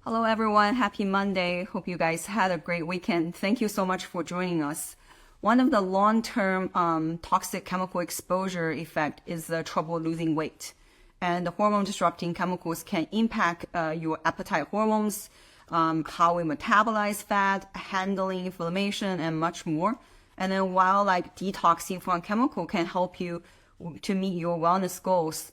Hello, everyone. Happy Monday. Hope you guys had a great weekend. Thank you so much for joining us. One of the long-term toxic chemical exposure effect is the trouble losing weight. And the hormone-disrupting chemicals can impact your appetite hormones, how we metabolize fat, handling inflammation, and much more. And then while like detoxing from chemical can help you to meet your wellness goals,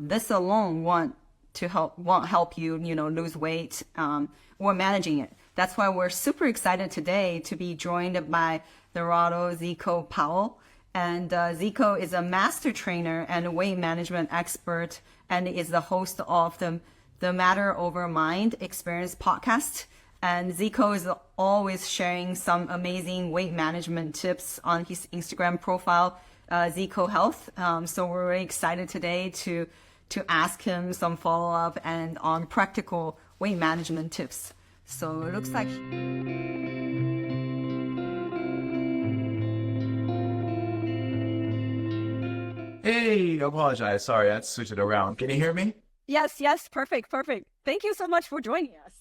this alone won't help you, lose weight or managing it. That's why we're super excited today to be joined by Narado Zeco Powell. And Zeco is a master trainer and weight management expert and is the host of the Matter Over Mind Experience podcast. And Zeco is always sharing some amazing weight management tips on his Instagram profile, Zeco Health. So we're really excited today to ask him some follow-up and on practical weight management tips. So it looks like... Hey, I apologize. Sorry, I had to switch it around. Can you hear me? Yes, perfect. Thank you so much for joining us.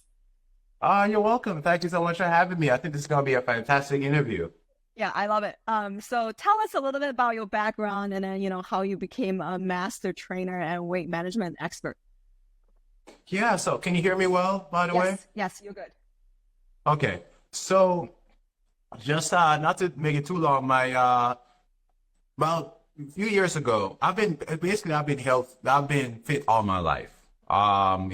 You're welcome. Thank you so much for having me. I think this is going to be a fantastic interview. Yeah, I love it. So tell us a little bit about your background and then, how you became a master trainer and weight management expert. Yeah, so can you hear me well, by the way? Yes, you're good. Okay, so just not to make it too long, well, a few years ago, I've been fit all my life. I've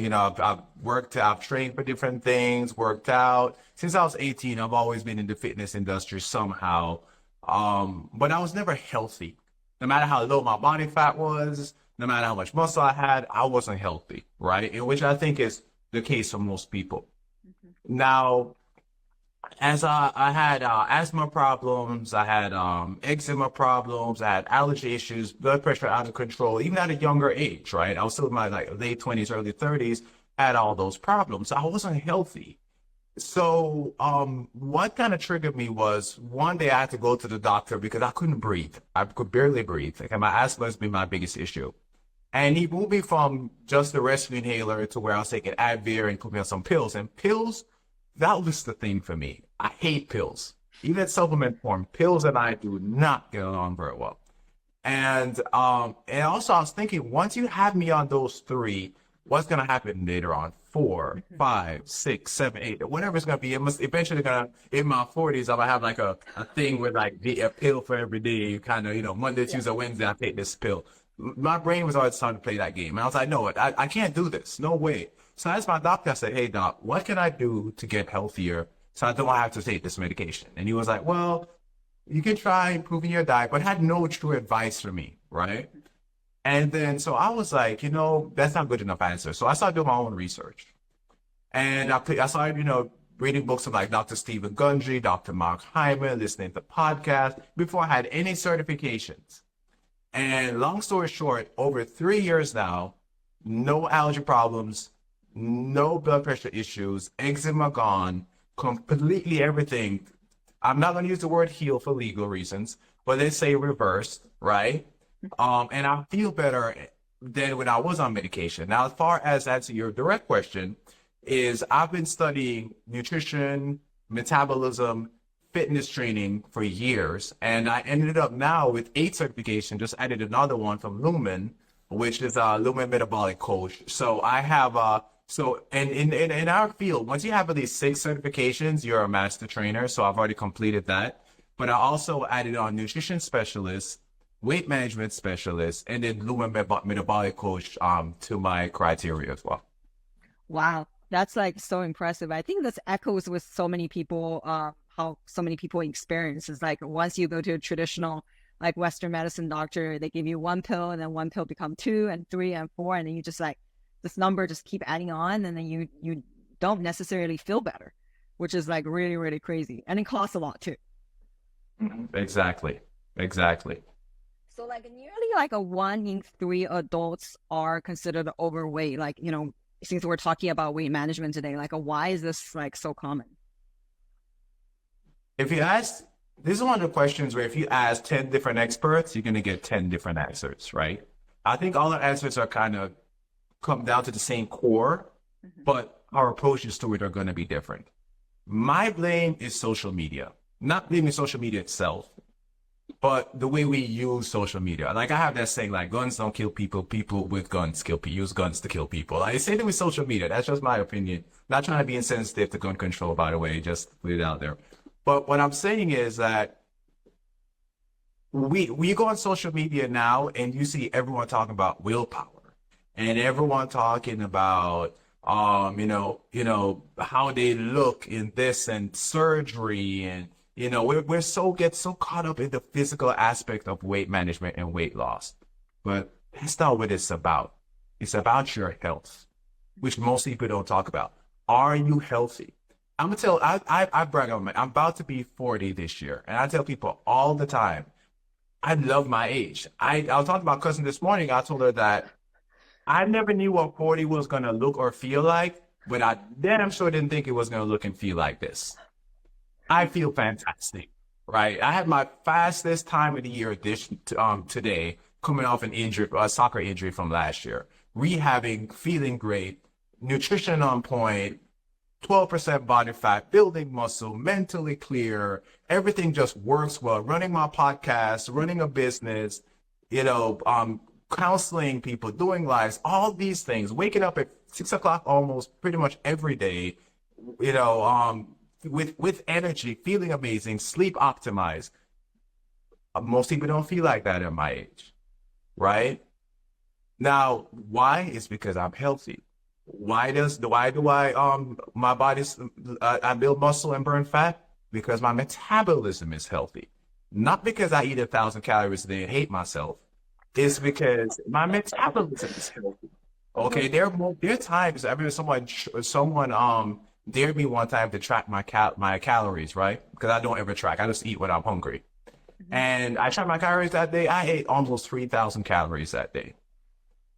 trained for different things, worked out. Since I was 18, I've always been in the fitness industry somehow. But I was never healthy. No matter how low my body fat was, no matter how much muscle I had, I wasn't healthy, right? And which I think is the case for most people. Mm-hmm. Now, as I had asthma problems, I had eczema problems, I had allergy issues, blood pressure out of control, even at a younger age, right? I was still in my late 20s, early 30s, had all those problems. So I wasn't healthy. So what kind of triggered me was one day I had to go to the doctor because I couldn't breathe. I could barely breathe. Like, my asthma has been my biggest issue. And he moved me from just the rescue inhaler to where I was taking Advil and put me on some pills. And pills, that was the thing for me. I hate pills. Even in supplement form, pills and I do not get along very well. And also I was thinking, once you have me on those three, what's going to happen later on? 4, 5, 6, 7, 8, whatever it's going to be. It must eventually in my 40s, I'm going to have like a thing with like a pill for every day. Kind of, Monday, Tuesday, Wednesday, I take this pill. My brain was always trying to play that game. And I was like, no, I can't do this. No way. So I asked my doctor, I said, hey, doc, what can I do to get healthier so I don't have to take this medication? And he was like, well, you can try improving your diet, but had no true advice for me, right? And then, so I was like, that's not good enough answer. So I started doing my own research. And I started, reading books of like Dr. Stephen Gundry, Dr. Mark Hyman, listening to podcasts before I had any certifications. And long story short, over 3 years now, no allergy problems, no blood pressure issues, eczema gone, completely everything. I'm not going to use the word heal for legal reasons, but they say reversed, right? And I feel better than when I was on medication. Now, as far as answer your direct question, is I've been studying nutrition, metabolism, fitness training for years, and I ended up now with 8 certifications, just added another one from Lumen, which is a Lumen metabolic coach. So I have and in our field, once you have at least 6 certifications, you're a master trainer. So I've already completed that. But I also added on nutrition specialist, weight management specialist, and then Lumen metabolic coach to my criteria as well. Wow, that's like so impressive. I think this echoes with so many people, how so many people experience is like once you go to a traditional like Western medicine doctor, they give you one pill and then one pill become 2 and 3 and 4. And then you just like, this number just keep adding on. And then you don't necessarily feel better, which is like really, really crazy. And it costs a lot too. Exactly. So like nearly like 1 in 3 adults are considered overweight. Like, since we're talking about weight management today, like why is this like so common? If you ask, this is one of the questions where if you ask 10 different experts, you're going to get 10 different answers, right? I think all the answers are kind of come down to the same core, but our approaches to it are going to be different. My blame is social media, not blaming social media itself, but the way we use social media. Like I have that saying, like guns don't kill people, people with guns kill people, use guns to kill people. I say that with social media. That's just my opinion. Not trying to be insensitive to gun control, by the way, just put it out there. But what I'm saying is that we go on social media now and you see everyone talking about willpower and everyone talking about how they look in this and surgery, and we're get so caught up in the physical aspect of weight management and weight loss. But that's not what it's about. It's about your health, which most people don't talk about. Are you healthy? I'm gonna tell I brag on I'm about to be 40 this year, and I tell people all the time, I love my age. I was talking to my cousin this morning. I told her that I never knew what 40 was going to look or feel like, but I damn sure didn't think it was going to look and feel like this. I feel fantastic, right? I had my fastest time of the year today, coming off an injury, a soccer injury from last year, rehabbing, feeling great, nutrition on point, 12% body fat, building muscle, mentally clear. Everything just works well. Running my podcast, running a business, counseling people, doing lives, all these things, waking up at 6 o'clock almost pretty much every day, with energy, feeling amazing, sleep optimized. Most people don't feel like that at my age, right? Now, why? It's because I'm healthy. Why do I my body's I build muscle and burn fat? Because my metabolism is healthy. Not because I eat 1,000 calories a day and hate myself. It's because my metabolism is healthy. Okay, there are times I remember someone dared me one time to track my calories, right? Because I don't ever track. I just eat when I'm hungry. And I tracked my calories that day. I ate almost 3,000 calories that day.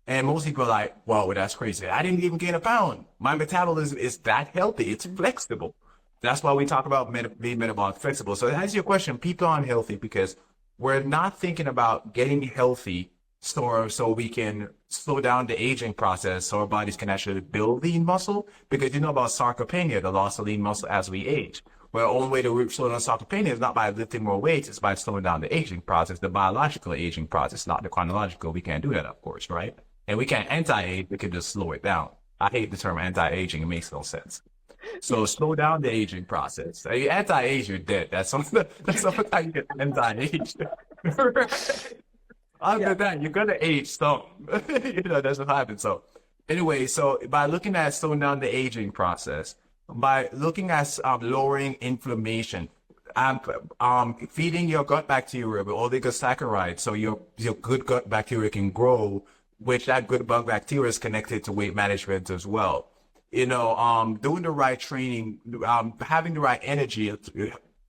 And most people are like, whoa, that's crazy. I didn't even gain a pound. My metabolism is that healthy. It's flexible. That's why we talk about being metabolic flexible. So to answer your question, people aren't healthy because we're not thinking about getting healthy so we can slow down the aging process so our bodies can actually build lean muscle. Because you know about sarcopenia, the loss of lean muscle as we age. Well, the only way to slow down sarcopenia is not by lifting more weights, it's by slowing down the aging process, the biological aging process, not the chronological. We can't do that, of course, right? And we can't anti-age, we can just slow it down. I hate the term anti-aging, it makes no sense. So slow down the aging process. You anti-age, you're dead. That's something how you get anti-age. Other than that, you're gonna age some. That's what happens. So anyway, so by looking at slowing down the aging process, by looking at lowering inflammation, feeding your gut bacteria with oligosaccharides so your good gut bacteria can grow, which that good gut bacteria is connected to weight management as well. Doing the right training, having the right energy,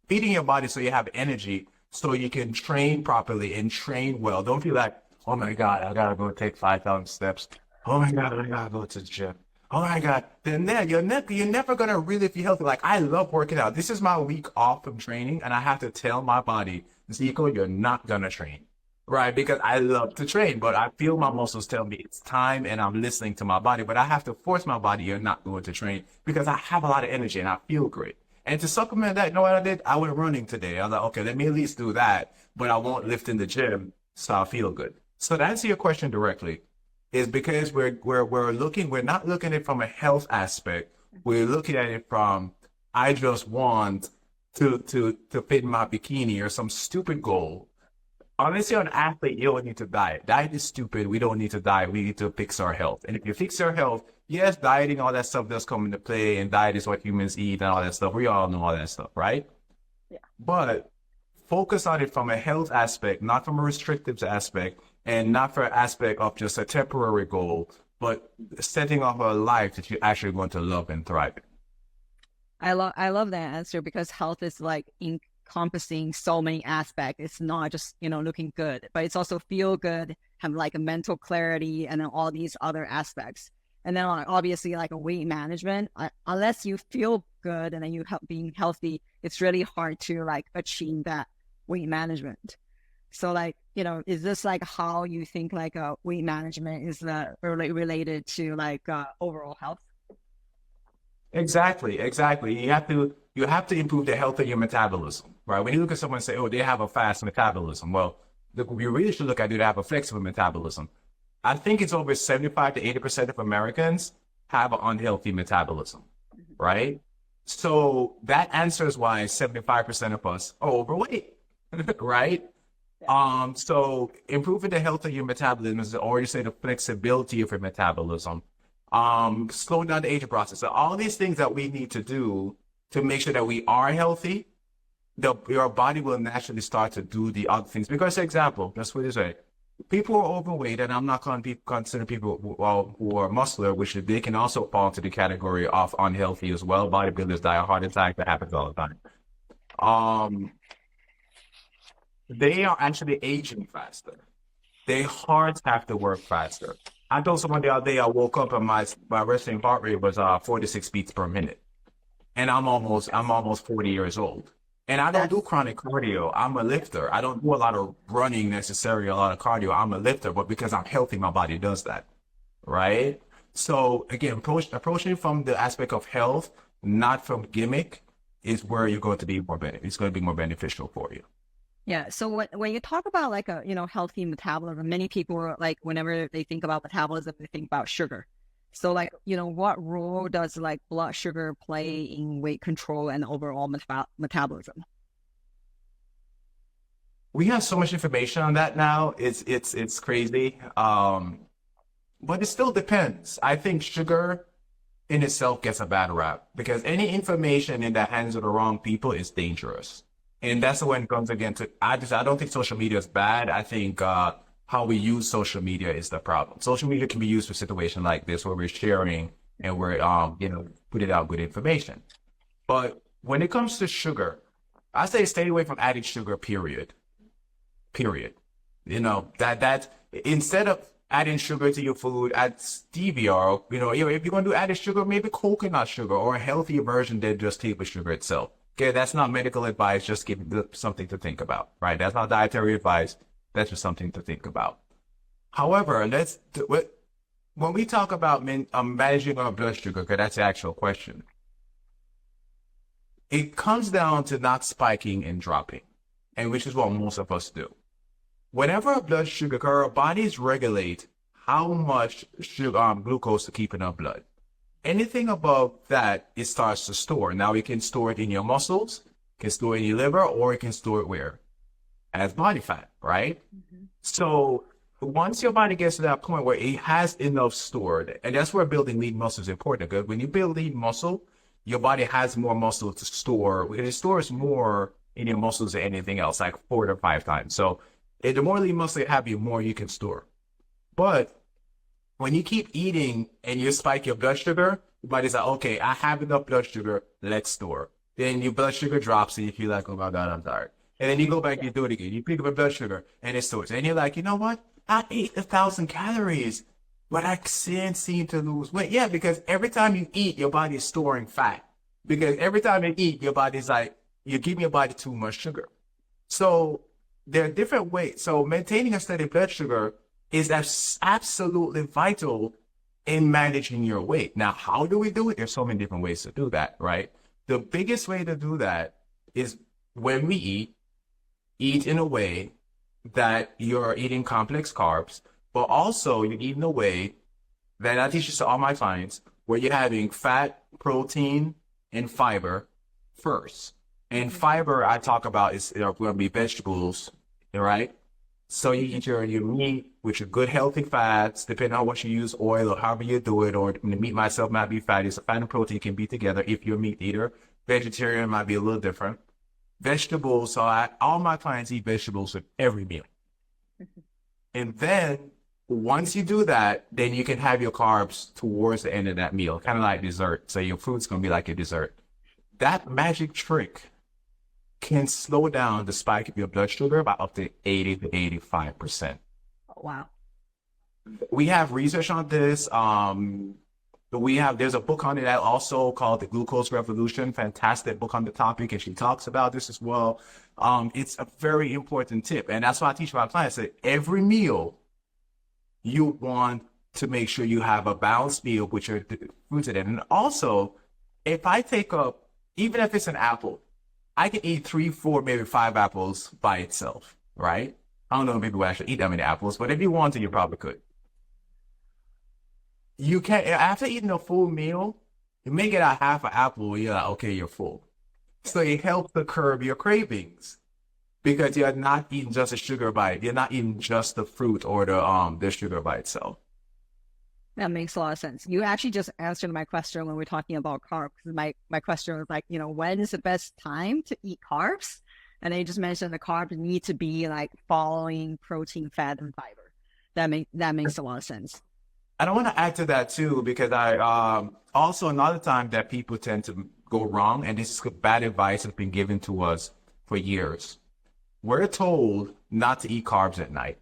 feeding your body so you have energy so you can train properly and train well. Don't feel like, oh my God, I gotta go take 5,000 steps. Oh my God, I gotta go to the gym. Oh my God. Then you're never gonna really feel healthy. Like, I love working out. This is my week off from training, and I have to tell my body, Zeco, you're not gonna train. Right, because I love to train, but I feel my muscles tell me it's time and I'm listening to my body, but I have to force my body, you're not going to train because I have a lot of energy and I feel great. And to supplement that, you know what I did? I went running today. I was like, okay, let me at least do that, but I won't lift in the gym, so I feel good. So to answer your question directly, is because we're not looking at it from a health aspect. We're looking at it from, I just want to fit my bikini or some stupid goal. Unless you're an athlete, you don't need to diet. Diet is stupid. We don't need to diet. We need to fix our health. And if you fix our health, yes, dieting, all that stuff does come into play, and diet is what humans eat and all that stuff. We all know all that stuff, right? Yeah. But focus on it from a health aspect, not from a restrictive aspect, and not for an aspect of just a temporary goal, but setting up a life that you're actually going to love and thrive in. I love that answer because health is like encompassing so many aspects. It's not just, looking good, but it's also feel good, have like a mental clarity, and then all these other aspects. And then obviously like a weight management, unless you feel good and then you help being healthy, it's really hard to like achieve that weight management. So like, is this like how you think like weight management is related to like overall health? Exactly. You have to improve the health of your metabolism, right? When you look at someone and say, oh, they have a fast metabolism. Well, we really should look at do they have a flexible metabolism. I think it's over 75 to 80% of Americans have an unhealthy metabolism, right? So that answers why 75% of us are overweight, right? So improving the health of your metabolism is already say the flexibility of your metabolism. Slowing down the aging process. So all these things that we need to do to make sure that we are healthy, your body will naturally start to do the other things. Because, for example, that's what it is. People who are overweight, and I'm not going to consider people who are muscular, which they can also fall into the category of unhealthy as well. Bodybuilders die of heart attack. That happens all the time. Um, they are actually aging faster. Their hearts have to work faster. I told someone the other day I woke up and my resting heart rate was 46 beats per minute, and I'm almost 40 years old. And I don't do chronic cardio. I'm a lifter. I don't do a lot of running necessarily, a lot of cardio. I'm a lifter, but because I'm healthy, my body does that, right? So again, approaching from the aspect of health, not from gimmick, is where you're going to be it's going to be more beneficial for you. Yeah. So when you talk about like a, healthy metabolism, many people are like, whenever they think about metabolism, they think about sugar. So like, what role does like blood sugar play in weight control and overall metabolism? We have so much information on that now. It's crazy. But it still depends. I think sugar in itself gets a bad rap because any information in the hands of the wrong people is dangerous. And that's when it comes again to, I don't think social media is bad. I think how we use social media is the problem. Social media can be used for situations like this where we're sharing and we're, putting out good information. But when it comes to sugar, I say stay away from adding sugar, period. Period. That instead of adding sugar to your food, add stevia, or, if you're going to do added sugar, maybe coconut sugar or a healthier version than just table sugar itself. Okay, that's not medical advice, just give something to think about, right? That's not dietary advice. That's just something to think about. However, when we talk about managing our blood sugar, because that's the actual question, it comes down to not spiking and dropping, and which is what most of us do. Whenever our blood sugar, our bodies regulate how much sugar, glucose to keep in our blood. Anything above that, it starts to store. Now, it can store it in your muscles, it can store it in your liver, or it can store it where? As body fat, right? Mm-hmm. So once your body gets to that point where it has enough stored, and that's where building lean muscle is important, because when you build lean muscle, your body has more muscle to store, because it stores more in your muscles than anything else, like 4 to 5 times. So the more lean muscle you have, the more you can store. But when you keep eating and you spike your blood sugar, your body's like, okay, I have enough blood sugar, let's store. Then your blood sugar drops and you feel like, oh my God, I'm tired. And then you go back and you do it again. You pick up a blood sugar and it stores. And you're like, you know what? I ate 1,000 calories, but I can't seem to lose weight. Yeah, because every time you eat, your body is storing fat. Because every time you eat, your body's like, you're giving your body too much sugar. So there are different ways. So maintaining a steady blood sugar is absolutely vital in managing your weight. Now, how do we do it? There's so many different ways to do that, right? The biggest way to do that is when we eat in a way that you're eating complex carbs, but also you eat in a way that I teach this to all my clients, where you're having fat, protein, and fiber first. And fiber I talk about is going to be vegetables, right? So you eat your meat with your good healthy fats, depending on what you use, oil or however you do it, or the meat myself might be fatty. So fat and protein can be together if you're a meat eater. Vegetarian might be a little different. Vegetables, so all my clients eat vegetables with every meal. And then once you do that, then you can have your carbs towards the end of that meal, kind of like dessert. So your food's going to be like a dessert. That magic trick can slow down the spike of your blood sugar by up to 80 to 85%. Wow. We have research on this. There's a book on it also called The Glucose Revolution. Fantastic book on the topic, and she talks about this as well. It's a very important tip, and that's why I teach my clients that every meal you want to make sure you have a balanced meal with your foods in it. And also, if I take up, even if it's an apple, I can eat 3, 4, maybe 5 apples by itself, right? I don't know if people actually eat that many apples, but if you want to, you probably could. You can, after eating a full meal, you may get a half an apple, you're like, okay, you're full. So it helps to curb your cravings because you're not eating just the sugar by it. You're not eating just the fruit or the sugar by itself. That makes a lot of sense. You actually just answered my question when we are talking about carbs. My question was like, when is the best time to eat carbs? And then you just mentioned the carbs need to be like following protein, fat, and fiber. That makes a lot of sense. And I want to add to that too, because I also another time that people tend to go wrong, and this is bad advice that's been given to us for years. We're told not to eat carbs at night.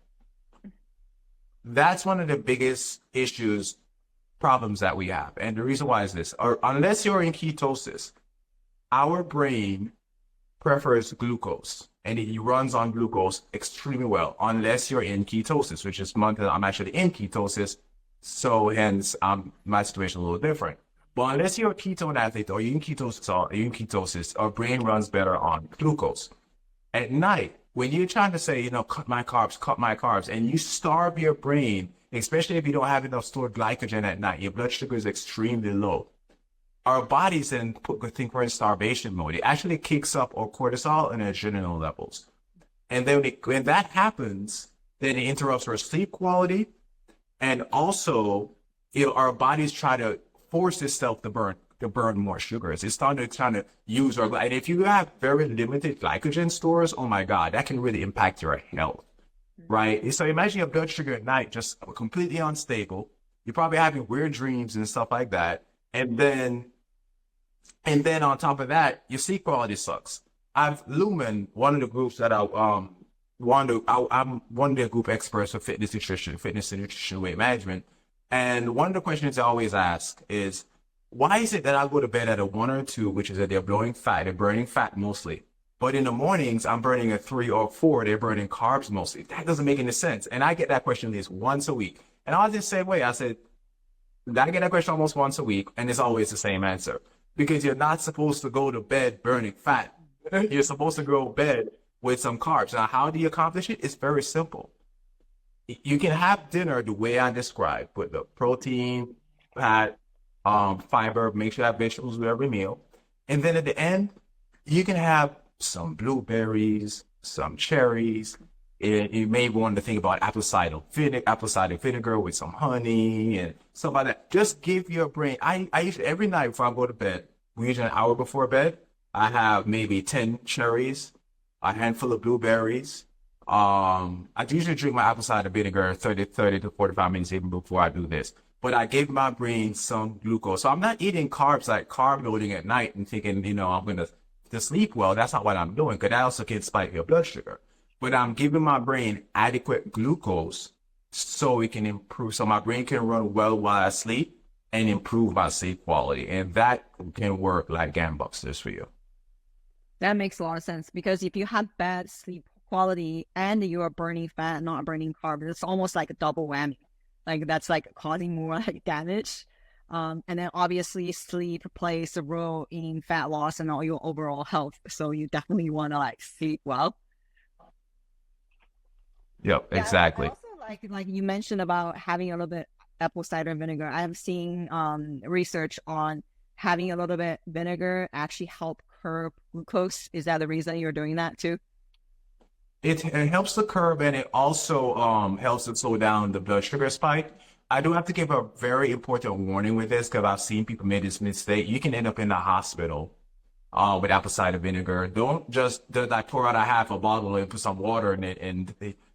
That's one of the biggest problems that we have. And the reason why is this, unless you're in ketosis, our brain prefers glucose and it runs on glucose extremely well, unless you're in ketosis, which is month I'm actually in ketosis. So hence, my situation a little different. But unless you're a ketone athlete or you're in ketosis, our brain runs better on glucose. At night, when you're trying to say, cut my carbs, and you starve your brain, especially if you don't have enough stored glycogen at night, your blood sugar is extremely low. Our bodies then think we're in starvation mode. It actually kicks up our cortisol and adrenaline levels. And then when that happens, then it interrupts our sleep quality. And also, our bodies try to force itself to burn more sugars. It's trying to use and if you have very limited glycogen stores, oh my God, that can really impact your health, right? So imagine your blood sugar at night just completely unstable. You're probably having weird dreams and stuff like that. And then on top of that, your sleep quality sucks. Lumen, one of the groups that I'm one of the group experts for fitness and nutrition weight management. And one of the questions I always ask is, why is it that I go to bed at a 1 or 2, which is that they're burning fat mostly, but in the mornings I'm burning a 3 or 4, they're burning carbs mostly? That doesn't make any sense. And I get that question at least once a week. And I was the same way. I said, I get that question almost once a week, and it's always the same answer. Because you're not supposed to go to bed burning fat. You're supposed to go to bed with some carbs. Now, how do you accomplish it? It's very simple. You can have dinner the way I described, with the protein, fat, fiber, make sure you have vegetables with every meal. And then at the end, you can have some blueberries, some cherries. You may want to think about apple cider vinegar with some honey and stuff like that. Just give your brain, I usually, every night before I go to bed, usually an hour before bed, I have maybe 10 cherries, a handful of blueberries. I usually drink my apple cider vinegar 30 to 45 minutes even before I do this. But I give my brain some glucose. So I'm not eating carbs like carb loading at night and thinking, I'm going to sleep well. That's not what I'm doing, because that also can spike your blood sugar. But I'm giving my brain adequate glucose so it can improve, so my brain can run well while I sleep and improve my sleep quality. And that can work like gangbusters for you. That makes a lot of sense, because if you have bad sleep quality and you are burning fat, not burning carbs, it's almost like a double whammy. Like that's like causing more like damage. And then obviously sleep plays a role in fat loss and all your overall health. So you definitely want to like sleep well. Yep, exactly. I also like you mentioned about having a little bit apple cider vinegar. I have seen research on having a little bit vinegar actually help curb glucose. Is that the reason you're doing that too? It helps to curb, and it also helps to slow down the blood sugar spike. I do have to give a very important warning with this, because I've seen people make this mistake. You can end up in the hospital with apple cider vinegar. Don't just pour out a half a bottle and put some water in it, and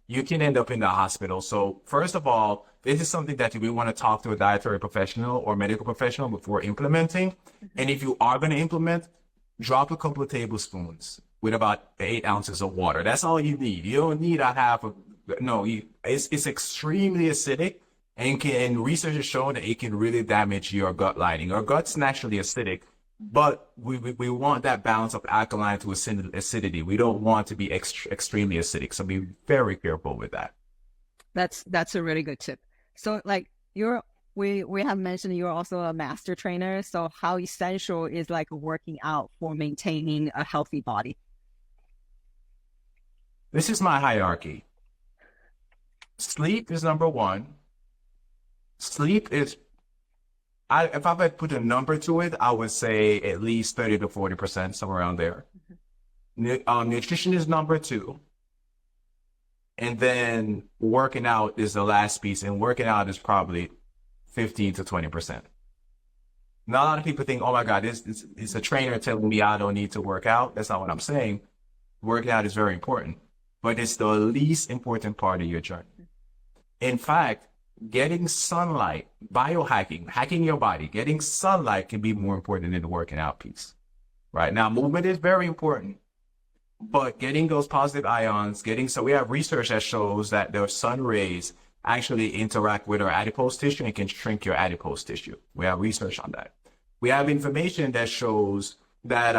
you can end up in the hospital. So first of all, this is something that we want to talk to a dietary professional or medical professional before implementing. Mm-hmm. And if you are going to implement, drop a couple of tablespoons with about 8 ounces of water. That's all you need. You don't need it's extremely acidic, and research has shown that it can really damage your gut lining. Our gut's naturally acidic, but we want that balance of alkaline to acidity. We don't want to be extremely acidic, so be very careful with that. That's a really good tip. So like we have mentioned you're also a master trainer. So how essential is like working out for maintaining a healthy body? This is my hierarchy. Sleep is number one. Sleep is, if I had put a number to it, I would say at least 30 to 40%, somewhere around there. Nutrition is number two. And then working out is the last piece. And working out is probably 15 to 20%. Now, a lot of people think, oh my God, it's a trainer telling me I don't need to work out. That's not what I'm saying. Working out is very important, but it's the least important part of your journey. In fact, getting sunlight, biohacking, hacking your body, getting sunlight can be more important than the working out piece. Right now, movement is very important, but getting those positive ions, so we have research that shows that the sun rays actually interact with our adipose tissue and can shrink your adipose tissue. We have research on that. We have information that shows that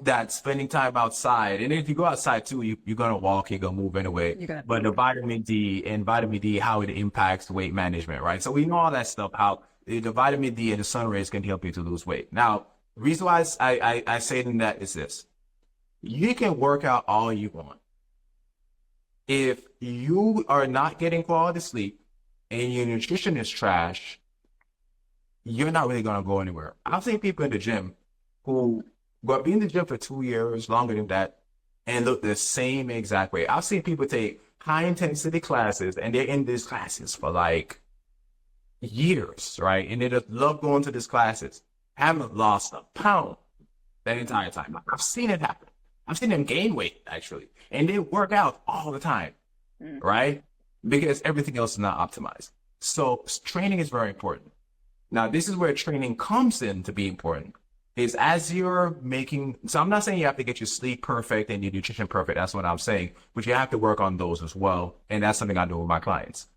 that spending time outside, and if you go outside too, you're gonna walk, you're gonna move anyway. But the vitamin D, how it impacts weight management, right? So we know all that stuff, how the vitamin D and the sun rays can help you to lose weight. Now, the reason why I say that is this: you can work out all you want. If you are not getting quality sleep and your nutrition is trash, you're not really going to go anywhere. I've seen people in the gym who be in the gym for 2 years, longer than that, and look the same exact way. I've seen people take high intensity classes and they're in these classes for like years, right? And they just love going to these classes, haven't lost a pound that entire time. I've seen it happen. I've seen them gain weight, actually, and they work out all the time, right? Because everything else is not optimized. So training is very important. Now, this is where training comes in to be important, is as you're making, so I'm not saying you have to get your sleep perfect and your nutrition perfect. That's what I'm saying, but you have to work on those as well. And that's something I do with my clients.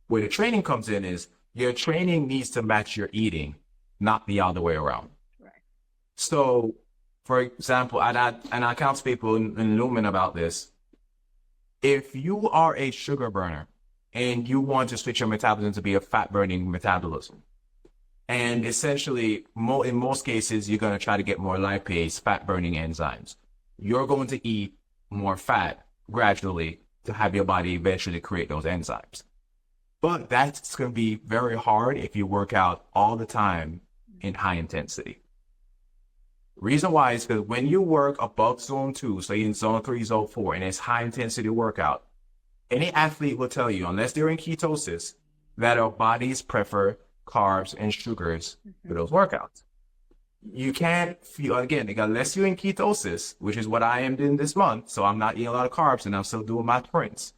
Where the training comes in is your training needs to match your eating, not the other way around. Right. So, for example, and I counsel people in Lumen about this. If you are a sugar burner and you want to switch your metabolism to be a fat burning metabolism, and essentially in most cases, you're going to try to get more lipase, fat burning enzymes. You're going to eat more fat gradually to have your body eventually create those enzymes. But that's going to be very hard if you work out all the time in high intensity. Reason why is because when you work above zone 2, so in zone 3, zone 4, and it's high intensity workout, any athlete will tell you, unless they're in ketosis, that our bodies prefer carbs and sugars for those workouts. You can't feel, again, unless you're in ketosis, which is what I am doing this month, so I'm not eating a lot of carbs and I'm still doing my sprints.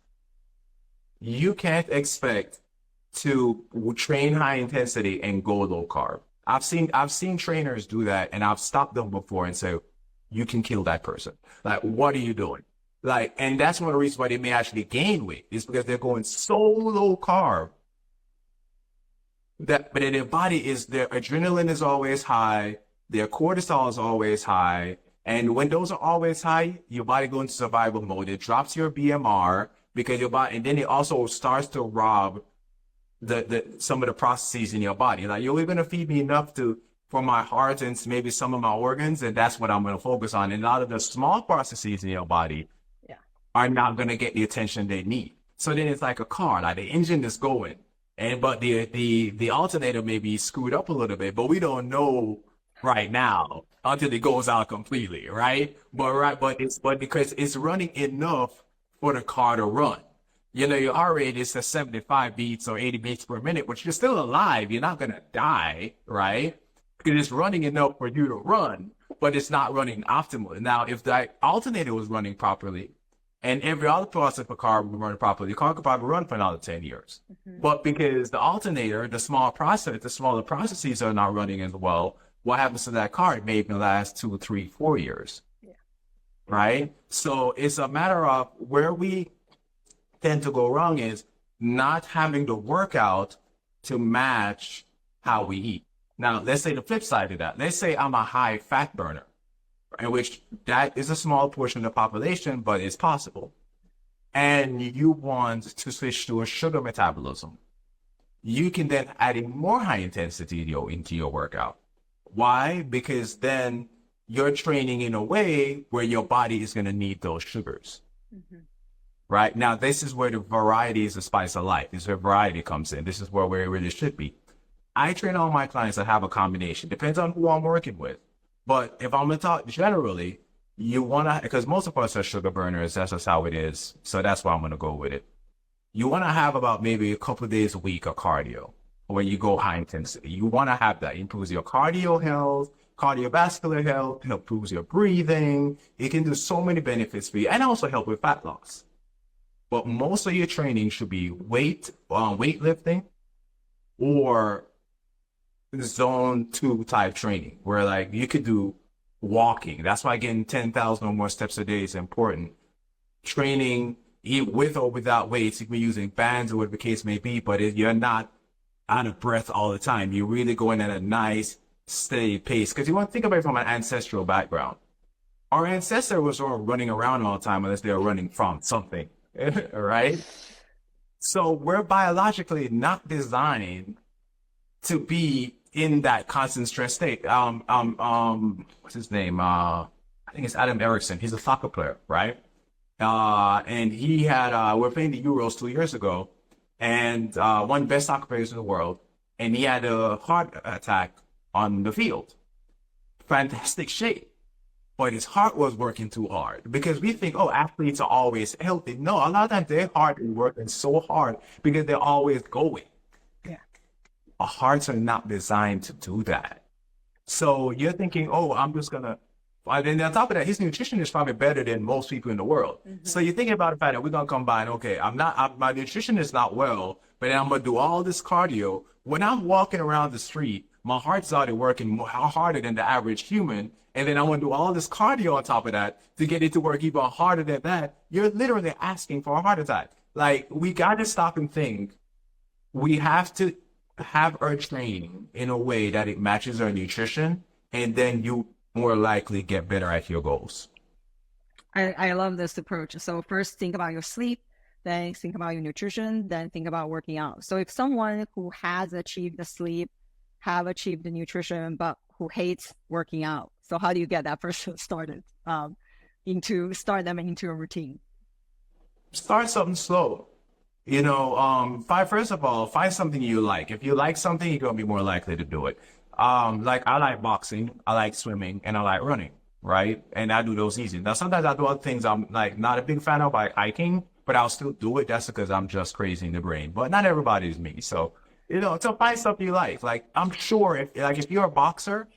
You can't expect to train high intensity and go low carb. I've seen trainers do that, and I've stopped them before and said, you can kill that person. Like, what are you doing? Like, and that's one of the reasons why they may actually gain weight, is because they're going so low carb but in their body their adrenaline is always high, their cortisol is always high. And when those are always high, your body goes into survival mode. It drops your BMR because your body, and then it also starts to rob some of the processes in your body. Like, you're going to feed me enough for my heart and maybe some of my organs, and that's what I'm going to focus on. And a lot of the small processes in your body are not going to get the attention they need. So then it's like a car, like the engine is going, but the alternator may be screwed up a little bit, but we don't know right now until it goes out completely, right? But because it's running enough for the car to run. You know, your heart rate is at 75 beats or 80 beats per minute, but you're still alive. You're not going to die, right? Because it's running enough for you to run, but it's not running optimally. Now, if the alternator was running properly and every other process of a car would run properly, the car could probably run for another 10 years. But because the alternator, the smaller processes are not running as well, what happens to that car? It may even last 2, 3, 4 years, right? So it's a matter of where we tend to go wrong is not having the workout to match how we eat. Now, let's say the flip side of that. Let's say I'm a high fat burner, in which that is a small portion of the population, but it's possible. And you want to switch to a sugar metabolism. you can then add in more high intensity into your workout. Why? Because then you're training in a way where your body is going to need those sugars. Right? Now, this is where the variety is the spice of life. This is where variety comes in. This is where it really should be. I train all my clients to have a combination. Depends on who I'm working with. But if I'm going to talk generally, you want to, because most of us are sugar burners. That's just how it is. So that's why I'm going to go with it. You want to have about maybe a couple of days a week of cardio where you go high intensity. You want to have that. It improves your cardio health, cardiovascular health, it improves your breathing. It can do so many benefits for you and also help with fat loss. But most of your training should be weightlifting or zone 2 type training where like you could do walking. That's why getting 10,000 or more steps a day is important. Training with or without weights, you can be using bands or whatever the case may be, but you're not out of breath all the time. You're really going at a nice, steady pace. Because you want to think about it from an ancestral background. Our ancestor was sort of running around all the time unless they were running from something, right? So we're biologically not designed to be in that constant stress state. What's his name? I think it's Adam Erickson. He's a soccer player, right? And he had, we're playing the Euros 2 years ago, and one of the best soccer players in the world, and he had a heart attack on the field. Fantastic shape. But his heart was working too hard because we think, oh, athletes are always healthy. No, a lot of times their heart is working so hard because they're always going. Yeah. Our hearts are not designed to do that. So you're thinking, oh, I'm just going to, and then on top of that, his nutrition is probably better than most people in the world. So you're thinking about the fact that we're going to combine, okay, my nutrition is not well, but then I'm going to do all this cardio. When I'm walking around the street, my heart's already working more, harder than the average human. And then I want to do all this cardio on top of that to get it to work even harder than that. You're literally asking for a heart attack. Like, we got to stop and think. We have to have our training in a way that it matches our nutrition, and then you more likely get better at your goals. I love this approach. So first think about your sleep, then think about your nutrition, then think about working out. So if someone who has achieved the sleep, have achieved the nutrition, but who hates working out, so how do you get that person started start them into a routine? Start something slow. You know, first of all, find something you like. If you like something, you're going to be more likely to do it. Like I like boxing, I like swimming, and I like running, right? And I do those easy. Now, sometimes I do other things I'm like not a big fan of, like hiking, but I'll still do it. That's because I'm just crazy in the brain. But not everybody's me. So, you know, so find something you like. Like, I'm sure if you're a boxer,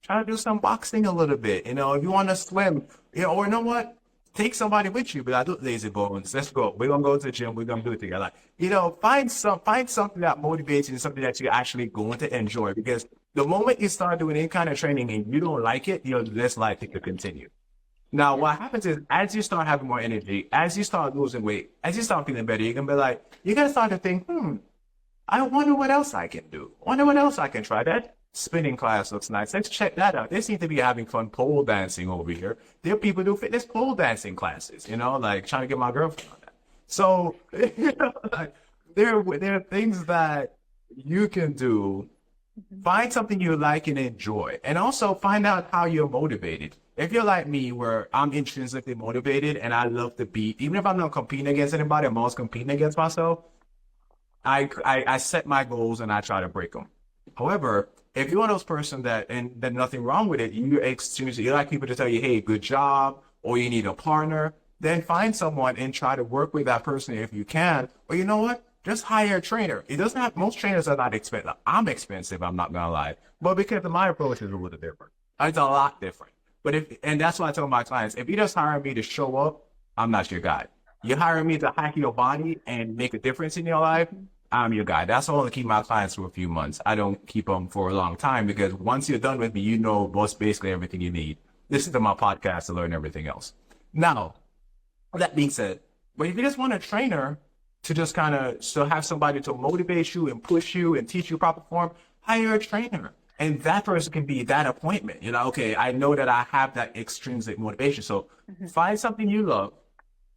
try to do some boxing a little bit. You know, if you want to swim, you know, or you know what? Take somebody with you, but I do lazy bones. Let's go. We're gonna go to the gym. We're gonna do it together. Like, you know, find something that motivates you and something that you're actually going to enjoy. Because the moment you start doing any kind of training and you don't like it, you're less likely to continue. Now, what happens is, as you start having more energy, as you start losing weight, as you start feeling better, you're gonna be like, you're gonna start to think, I wonder what else I can do. Wonder what else I can try. That spinning class looks nice. Let's check that out. They seem to be having fun pole dancing over here. There are people who do fitness pole dancing classes, you know, like trying to get my girlfriend on that. So, you know, like, there are things that you can do. Find something you like and enjoy. And also find out how you're motivated. If you're like me, where I'm intrinsically motivated and I love to beat, even if I'm not competing against anybody, I'm always competing against myself. I set my goals and I try to break them. However, if you're one of those person and there's nothing wrong with it, you like people to tell you, hey, good job, or you need a partner, then find someone and try to work with that person if you can. Or you know what? Just hire a trainer. It doesn't have, most trainers are not expensive. I'm expensive, I'm not gonna lie. But because my approach is a little different. It's a lot different. And that's why I tell my clients, if you just hire me to show up, I'm not your guy. You hire me to hack your body and make a difference in your life, I'm your guy. That's why I only keep my clients for a few months. I don't keep them for a long time because once you're done with me, you know what's basically everything you need. Listen to my podcast to learn everything else. Now, that being said, but if you just want a trainer to just kind of still have somebody to motivate you and push you and teach you proper form, hire a trainer. And that person can be that appointment. You know, okay, I know that I have that extrinsic motivation. So find something you love.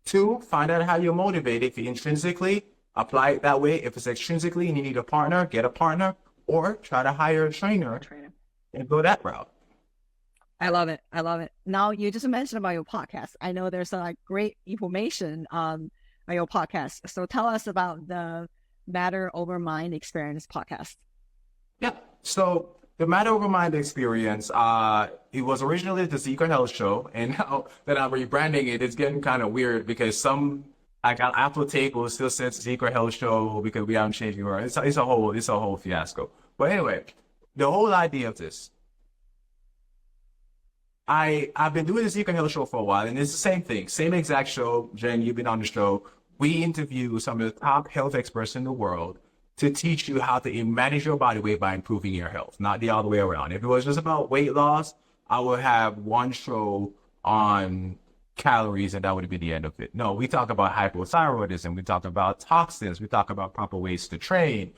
2, find out how you're motivated intrinsically. apply it that way. If it's extrinsically and you need a partner, get a partner, or try to hire a trainer and go that route. I love it. I love it. Now, you just mentioned about your podcast. I know there's great information on your podcast. So tell us about the Matter Over Mind Experience podcast. Yeah. So the Matter Over Mind Experience, it was originally the Zeco Health Show, and now that I'm rebranding it, it's getting kind of weird because some like on Apple Table still says Zeco Health Show because we haven't changed it. It's a whole fiasco. But anyway, the whole idea of this. I've been doing the Zeco Health Show for a while, and it's the same thing, same exact show. Jen, you've been on the show. We interview some of the top health experts in the world to teach you how to manage your body weight by improving your health, not the other way around. If it was just about weight loss, I would have one show on calories and that would be the end of it. No, we talk about hypothyroidism, we talk about toxins, we talk about proper ways to train.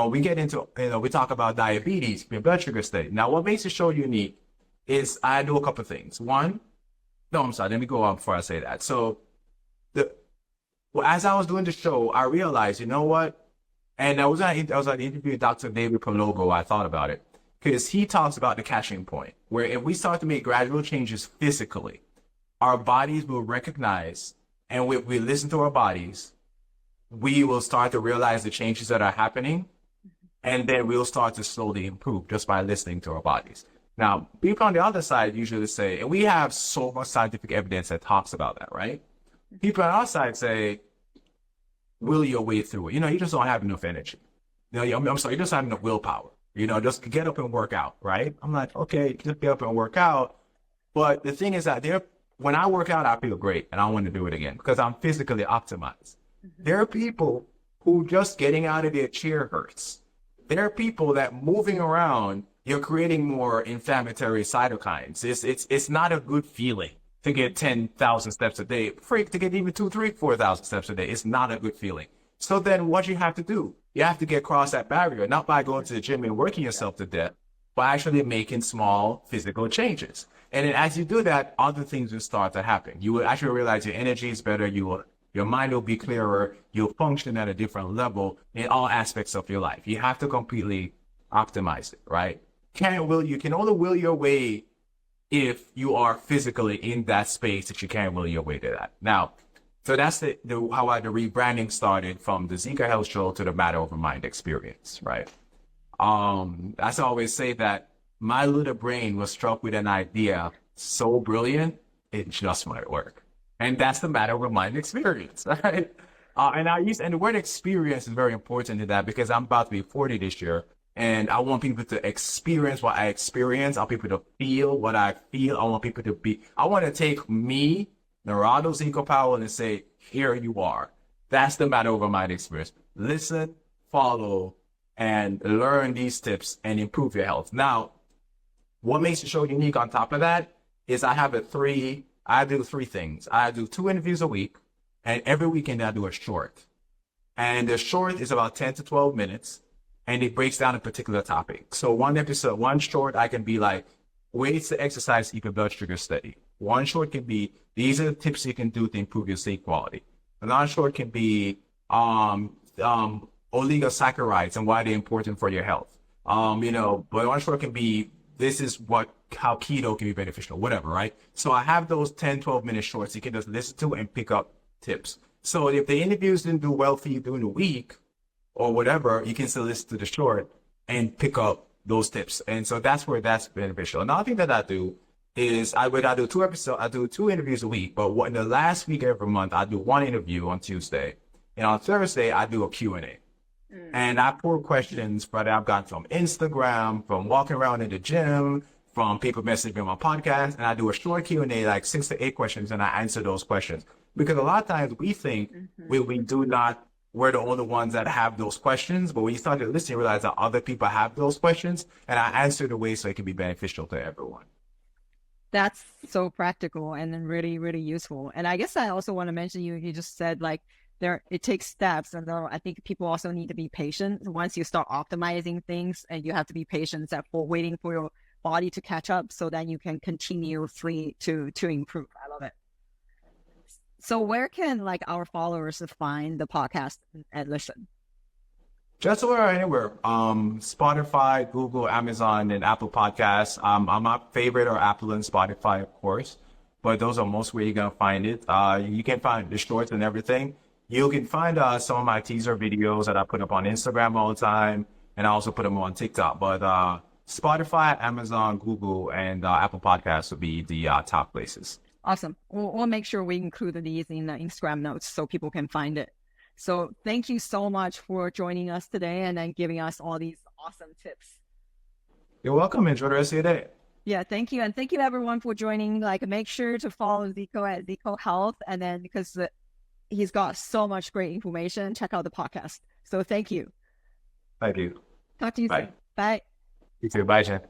We get into, we talk about diabetes, blood sugar state. Now, what makes the show unique is I do a couple of things. One, no, I'm sorry, let me go on before I say that. So as I was doing the show, I realized, you know what? And I was on the interview with Dr. David Palogo. I thought about it because he talks about the catching point, where if we start to make gradual changes physically, our bodies will recognize, and we listen to our bodies, we will start to realize the changes that are happening, and then we'll start to slowly improve just by listening to our bodies. Now, people on the other side usually say, and we have so much scientific evidence that talks about that, right? People on our side say, will your way through it. You just don't have enough energy. I'm sorry, you just have enough willpower. Just get up and work out, right? I'm like, okay, just get up and work out. But the thing is that when I work out, I feel great, and I want to do it again because I'm physically optimized. There are people who just getting out of their chair hurts. There are people that moving around, you're creating more inflammatory cytokines. It's not a good feeling to get 10,000 steps a day. Freak, to get even 2, 3, 4,000 steps a day. It's not a good feeling. So then what you have to do, you have to get across that barrier, not by going to the gym and working yourself to death, but actually making small physical changes. And then as you do that, other things will start to happen. You will actually realize your energy is better. Your mind will be clearer. You'll function at a different level in all aspects of your life. You have to completely optimize it, right? You can only will your way if you are physically in that space that you can't will your way to that. Now, so that's how the rebranding started from the Zeco Health Show to the Matter Over Mind Experience, right? I always say that my little brain was struck with an idea so brilliant, it just might work. And that's the Matter Over Mind Experience, right? And the word experience is very important to that because I'm about to be 40 this year. And I want people to experience what I experience. I want people to feel what I feel. I want people to I want to take me, Narado Zeco Powell, and say, here you are. That's the Matter Over Mind Experience. Listen, follow, and learn these tips and improve your health. Now, what makes the show unique on top of that is I do 3 things. I do 2 interviews a week, and every weekend I do a short. And the short is about 10 to 12 minutes. And it breaks down a particular topic. So one short, I can be like, ways to exercise, keep your blood sugar steady. One short can be, these are the tips you can do to improve your sleep quality. Another short can be oligosaccharides and why they're important for your health. But one short can be, this is how keto can be beneficial, whatever, right? So I have those 10, 12-minute shorts you can just listen to and pick up tips. So if the interviews didn't do well for you during the week, or whatever, you can still listen to the short and pick up those tips. And so that's where that's beneficial. Another thing that I do is I do 2 episodes. I do 2 interviews a week, but in the last week every month, I do 1 interview on Tuesday. And on Thursday, I do a Q&A. And I pour questions that I've gotten from Instagram, from walking around in the gym, from people messaging me on my podcast. And I do a short Q&A, like 6 to 8 questions, and I answer those questions. Because a lot of times we think we're the only ones that have those questions. But when you start to listen, you realize that other people have those questions, and I answer the way so it can be beneficial to everyone. That's so practical and then really, really useful. And I guess I also want to mention, you just said like it takes steps. And I think people also need to be patient. Once you start optimizing things, and you have to be patient for waiting for your body to catch up so that you can continue to improve. I love it. So where can like our followers find the podcast and listen? Just about anywhere. Spotify, Google, Amazon, and Apple Podcasts. My favorite are Apple and Spotify, of course, but those are most where you're gonna find it. You can find the shorts and everything. You can find some of my teaser videos that I put up on Instagram all the time, and I also put them on TikTok. But Spotify, Amazon, Google, and Apple Podcasts would be the top places. Awesome. We'll make sure we include these in the Instagram notes so people can find it. So thank you so much for joining us today and then giving us all these awesome tips. You're welcome. Enjoy the rest of your day. Yeah, thank you. And thank you everyone for joining. Like, make sure to follow Zeco at Zeco Health. And then because he's got so much great information, check out the podcast. So thank you. Thank you. Talk to you Bye. soon. Bye. You too. Bye, Jen.